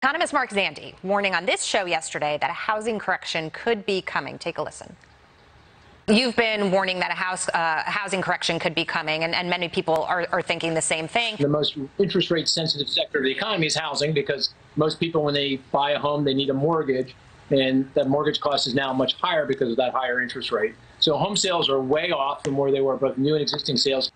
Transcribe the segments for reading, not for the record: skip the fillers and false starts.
Economist Mark Zandi warning on this show yesterday that a housing correction could be coming. Take a listen. You've been warning that a housing correction could be coming, and many people are thinking the same thing. The most interest rate sensitive sector of the economy is housing, because most people, when they buy a home, they need a mortgage, and that mortgage cost is now much higher because of that higher interest rate. So home sales are way off from where they were, both new and existing sales.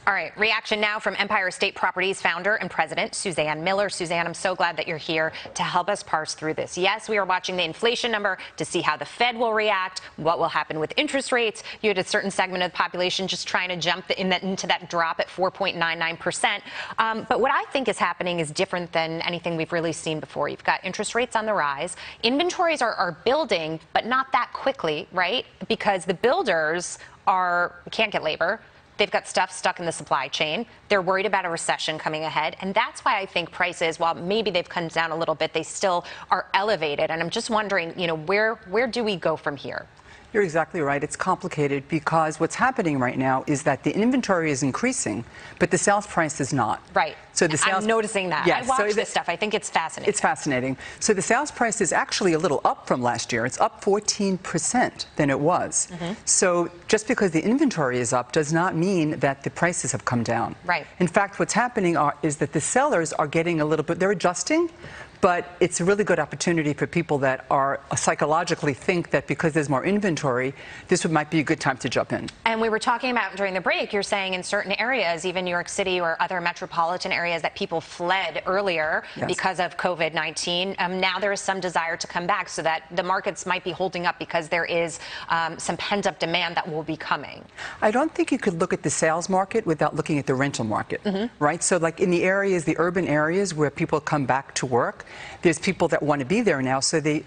All right, reaction now from Empire State Properties founder and president, Suzanne Miller. Suzanne, I'm so glad that you're here to help us parse through this. Yes, we are watching the inflation number to see how the Fed will react, what will happen with interest rates. You had a certain segment of the population just trying to jump into that drop at 4.99%. But what I think is happening is different than anything we've really seen before. You've got interest rates on the rise. Inventories are building, but not that quickly, right? Because the builders can't get labor. They've got stuff stuck in the supply chain. They're worried about a recession coming ahead. And that's why I think prices, while maybe they've come down a little bit, they still are elevated. And I'm just wondering, where do we go from here? You're exactly right. It's complicated because what's happening right now is that the inventory is increasing, but the sales price is not. Right. So the sales, I'm noticing that. Yes, I watch this stuff. I think it's fascinating. It's fascinating. So the sales price is actually a little up from last year. It's up 14% than it was. So just because the inventory is up does not mean that the prices have come down. Right. In fact, what's happening is that the sellers are getting a little bit, they're adjusting. But it's a really good opportunity for people that are psychologically think that because there's more inventory, this might be a good time to jump in. And we were talking about during the break, you're saying in certain areas, even New York City or other metropolitan areas, that people fled earlier because of COVID-19. Now there is some desire to come back, so that the markets might be holding up because there is some pent-up demand that will be coming. I don't think you could look at the sales market without looking at the rental market, right? So like in the areas, the urban areas where people come back to work, there's people that want to be there now, so the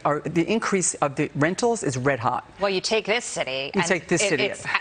increase of the rentals is red hot. Well, you take this city, it's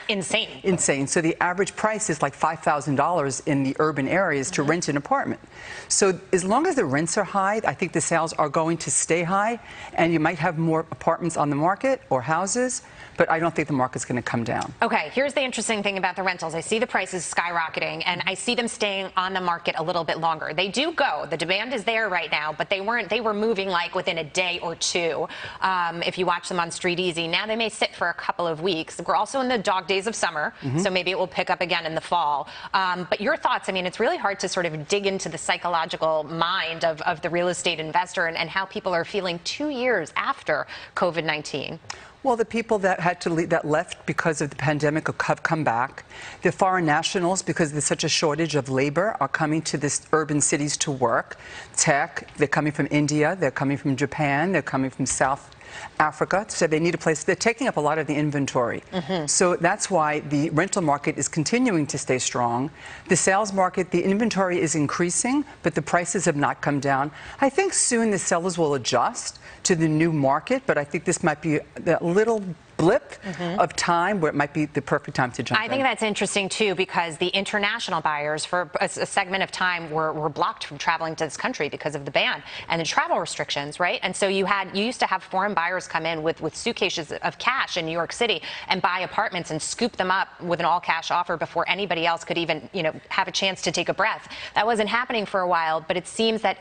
insane. Insane. So the average price is like $5,000 in the urban areas to rent an apartment. So as long as the rents are high, I think the sales are going to stay high, and you might have more apartments on the market or houses, but I don't think the market's going to come down. Okay, here's the interesting thing about the rentals. I see the prices skyrocketing, and I see them staying on the market a little bit longer. They do go. The demand is there right now, but they were moving like within a day or two. If you watch them on Street Easy, now they may sit for a couple of weeks. We're also in the dog days of summer, so maybe it will pick up again in the fall. But your thoughts, I mean, it's really hard to sort of dig into the psychological mind of the real estate investor and how people are feeling 2 years after COVID-19. Well, the people that had to leave, that left because of the pandemic have come back. The foreign nationals, because there's such a shortage of labor, are coming to these urban cities to work. Tech, they're coming from India, they're coming from Japan, they're coming from South Africa, so they need a place. They're taking up a lot of the inventory. So that's why the rental market is continuing to stay strong. The sales market, the inventory is increasing, but the prices have not come down. I think soon the sellers will adjust to the new market, but I think this might be a little blip of time where it might be the perfect time to jump in. I think that's interesting too, because the international buyers for a segment of time were blocked from traveling to this country because of the ban and the travel restrictions, right? And so you used to have foreign buyers come in with suitcases of cash in New York City and buy apartments and scoop them up with an all-cash offer before anybody else could even, have a chance to take a breath. That wasn't happening for a while, but it seems that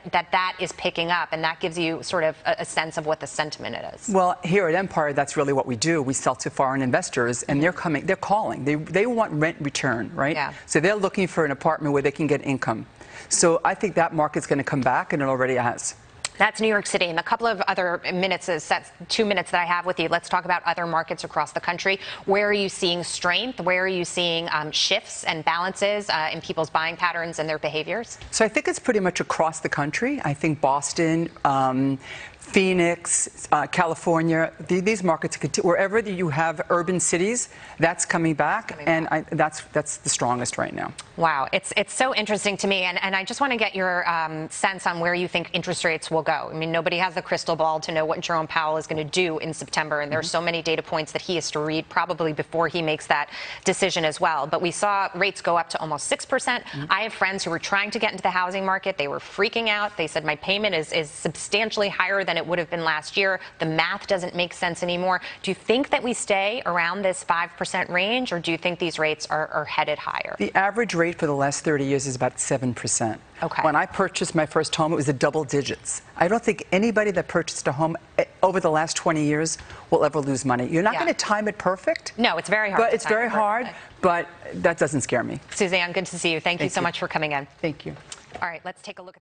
is picking up, and that gives you sort of a sense of what the sentiment is. Well, here at Empire, that's really what we do. We sell to foreign investors, and they're calling. They want rent return, right? Yeah. So they're looking for an apartment where they can get income. So I think that market's going to come back, and it already has. That's New York City. In a couple of other minutes, that's 2 minutes that I have with you, let's talk about other markets across the country. Where are you seeing strength? Where are you seeing shifts and balances in people's buying patterns and their behaviors? So I think it's pretty much across the country. I think Boston, Phoenix, California, these markets, wherever you have urban cities, that's coming back, and that's the strongest right now. Wow, it's so interesting to me, and I just want to get your sense on where you think interest rates will go. I mean, nobody has the crystal ball to know what Jerome Powell is going to do in September, and there are so many data points that he has to read probably before he makes that decision as well. But we saw rates go up to almost 6%. I have friends who were trying to get into the housing market. They were freaking out. They said, my payment is substantially higher than it would have been last year. The math doesn't make sense anymore. Do you think that we stay around this 5% range, or do you think these rates are headed higher? The average rate for the last 30 years is about 7%. Okay. When I purchased my first home, it was the double digits. I don't think anybody that purchased a home over the last 20 years will ever lose money. You're not going to time it perfect. No, it's very hard. But it's very hard, but that doesn't scare me. Suzanne, good to see you. Thank you so much for coming in. Thank you. All right, let's take a look at